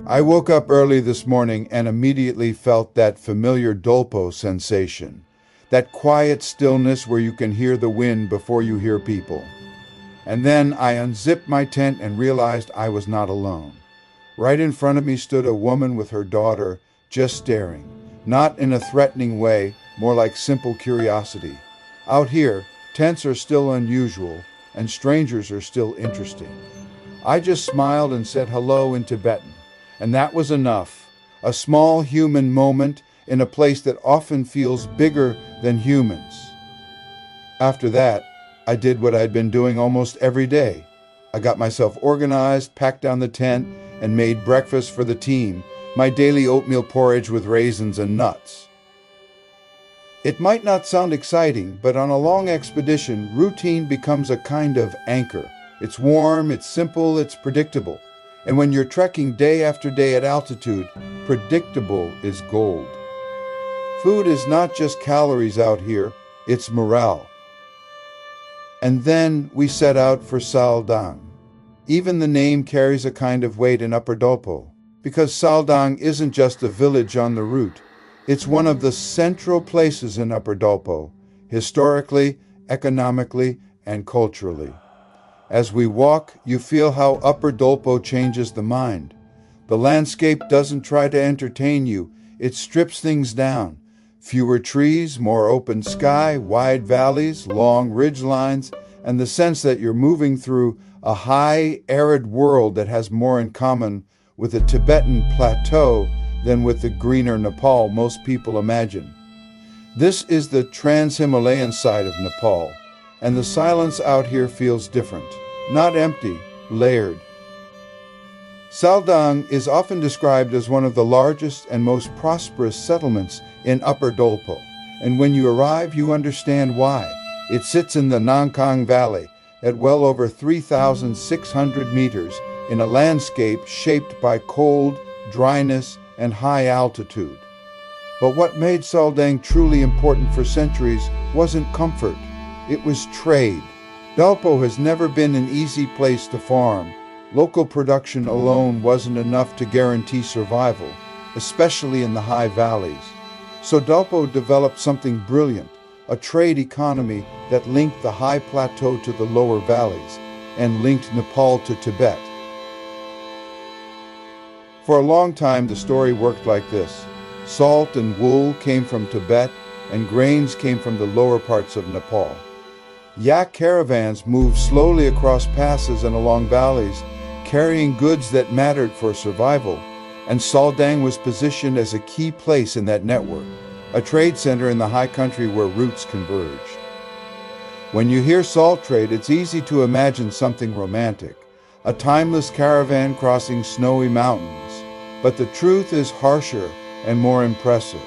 I woke up early this morning and immediately felt that familiar dolpo sensation, that quiet stillness where you can hear the wind before you hear people. And then I unzipped my tent and realized I was not alone. Right in front of me stood a woman with her daughter, just staring, not in a threatening way, more like simple curiosity. Out here, tents are still unusual, and strangers are still interesting. I just smiled and said hello in Tibetan. And that was enough. A small human moment in a place that often feels bigger than humans. After that, I did what I'd been doing almost every day. I got myself organized, packed down the tent, and made breakfast for the team, my daily oatmeal porridge with raisins and nuts. It might not sound exciting, but on a long expedition, routine becomes a kind of anchor. It's warm, it's simple, it's predictable. And when you're trekking day after day at altitude, predictable is gold. Food is not just calories out here, it's morale. And then we set out for Saldang. Even the name carries a kind of weight in Upper Dolpo, because Saldang isn't just a village on the route. It's one of the central places in Upper Dolpo, historically, economically, and culturally. As we walk, you feel how Upper Dolpo changes the mind. The landscape doesn't try to entertain you, it strips things down. Fewer trees, more open sky, wide valleys, long ridge lines, and the sense that you're moving through a high, arid world that has more in common with the Tibetan plateau than with the greener Nepal most people imagine. This is the trans-Himalayan side of Nepal. And the silence out here feels different, not empty, layered. Saldang is often described as one of the largest and most prosperous settlements in Upper Dolpo, and when you arrive, you understand why. It sits in the Nangkang Valley at well over 3,600 meters in a landscape shaped by cold, dryness, and high altitude. But what made Saldang truly important for centuries wasn't comfort. It was trade. Dolpo has never been an easy place to farm. Local production alone wasn't enough to guarantee survival, especially in the high valleys. So Dolpo developed something brilliant, a trade economy that linked the high plateau to the lower valleys and linked Nepal to Tibet. For a long time, the story worked like this. Salt and wool came from Tibet, and grains came from the lower parts of Nepal. Yak caravans moved slowly across passes and along valleys, carrying goods that mattered for survival, and Saldang was positioned as a key place in that network, a trade center in the high country where routes converged. When you hear salt trade, it's easy to imagine something romantic, a timeless caravan crossing snowy mountains, but the truth is harsher and more impressive.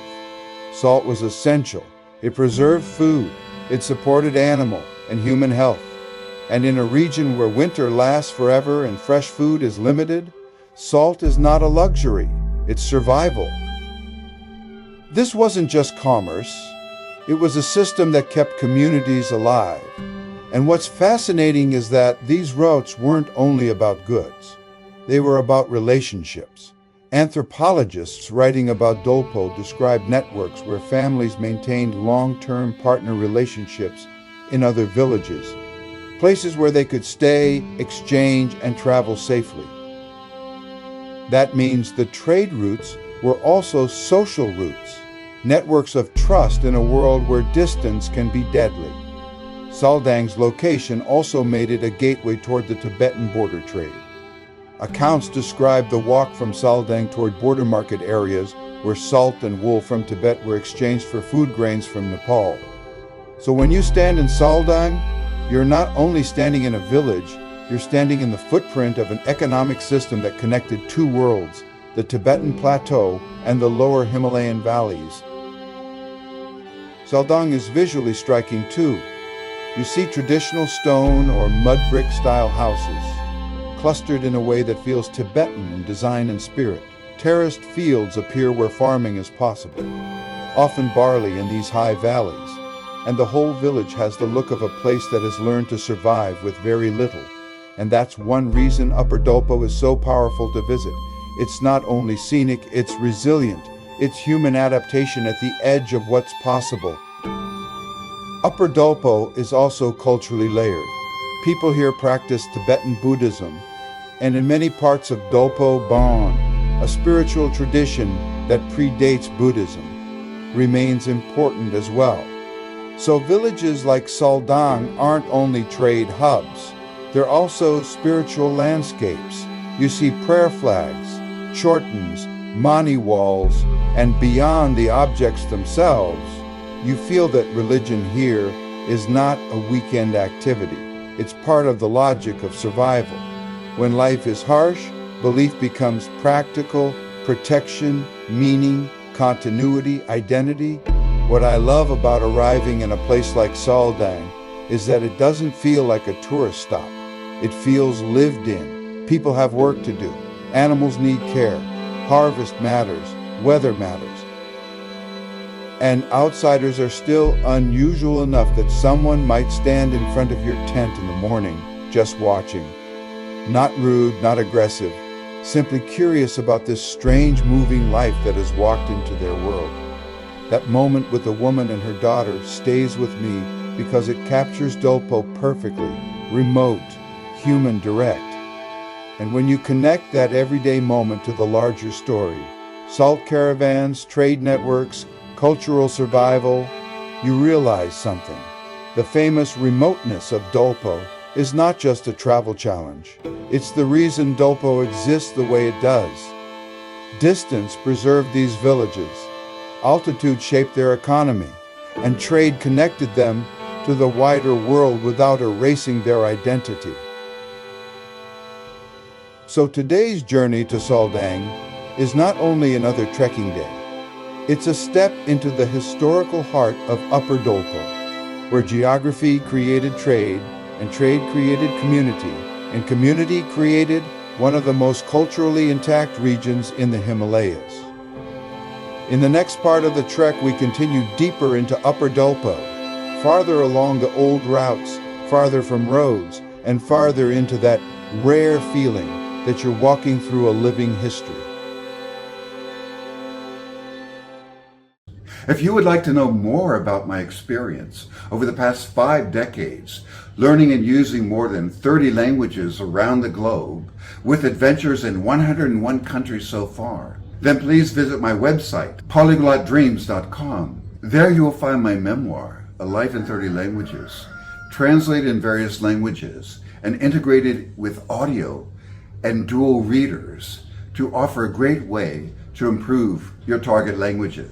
Salt was essential. It preserved food, it supported animal and human health. And in a region where winter lasts forever and fresh food is limited, salt is not a luxury, it's survival. This wasn't just commerce, it was a system that kept communities alive. And what's fascinating is that these routes weren't only about goods, they were about relationships. Anthropologists writing about Dolpo described networks where families maintained long-term partner relationships in other villages, places where they could stay, exchange, and travel safely. That means the trade routes were also social routes, networks of trust in a world where distance can be deadly. Saldang's location also made it a gateway toward the Tibetan border trade. Accounts describe the walk from Saldang toward border market areas where salt and wool from Tibet were exchanged for food grains from Nepal. So when you stand in Saldang, you're not only standing in a village, you're standing in the footprint of an economic system that connected two worlds, the Tibetan plateau and the lower Himalayan valleys. Saldang is visually striking too. You see traditional stone or mud brick style houses, clustered in a way that feels Tibetan in design and spirit. Terraced fields appear where farming is possible, often barley in these high valleys, and the whole village has the look of a place that has learned to survive with very little. And that's one reason Upper Dolpo is so powerful to visit. It's not only scenic, it's resilient. It's human adaptation at the edge of what's possible. Upper Dolpo is also culturally layered. People here practice Tibetan Buddhism, and in many parts of Dolpo Bon, a spiritual tradition that predates Buddhism, remains important as well. So villages like Saldang aren't only trade hubs, they're also spiritual landscapes. You see prayer flags, chortens, mani walls, and beyond the objects themselves, you feel that religion here is not a weekend activity. It's part of the logic of survival. When life is harsh, belief becomes practical, protection, meaning, continuity, identity. What I love about arriving in a place like Saldang is that it doesn't feel like a tourist stop. It feels lived in. People have work to do. Animals need care. Harvest matters. Weather matters. And outsiders are still unusual enough that someone might stand in front of your tent in the morning, just watching. Not rude, not aggressive, simply curious about this strange moving life that has walked into their world. That moment with the woman and her daughter stays with me because it captures Dolpo perfectly, remote, human, direct. And when you connect that everyday moment to the larger story, salt caravans, trade networks, cultural survival, you realize something. The famous remoteness of Dolpo is not just a travel challenge. It's the reason Dolpo exists the way it does. Distance preserved these villages. Altitude shaped their economy, and trade connected them to the wider world without erasing their identity. So today's journey to Saldang is not only another trekking day. It's a step into the historical heart of Upper Dolpo, where geography created trade, and trade created community, and community created one of the most culturally intact regions in the Himalayas. In the next part of the trek, we continue deeper into Upper Dolpo, farther along the old routes, farther from roads, and farther into that rare feeling that you're walking through a living history. If you would like to know more about my experience over the past 5 decades, learning and using more than 30 languages around the globe, with adventures in 101 countries so far, then please visit my website, polyglotdreams.com. There you will find my memoir, A Life in 30 Languages, translated in various languages and integrated with audio and dual readers to offer a great way to improve your target languages.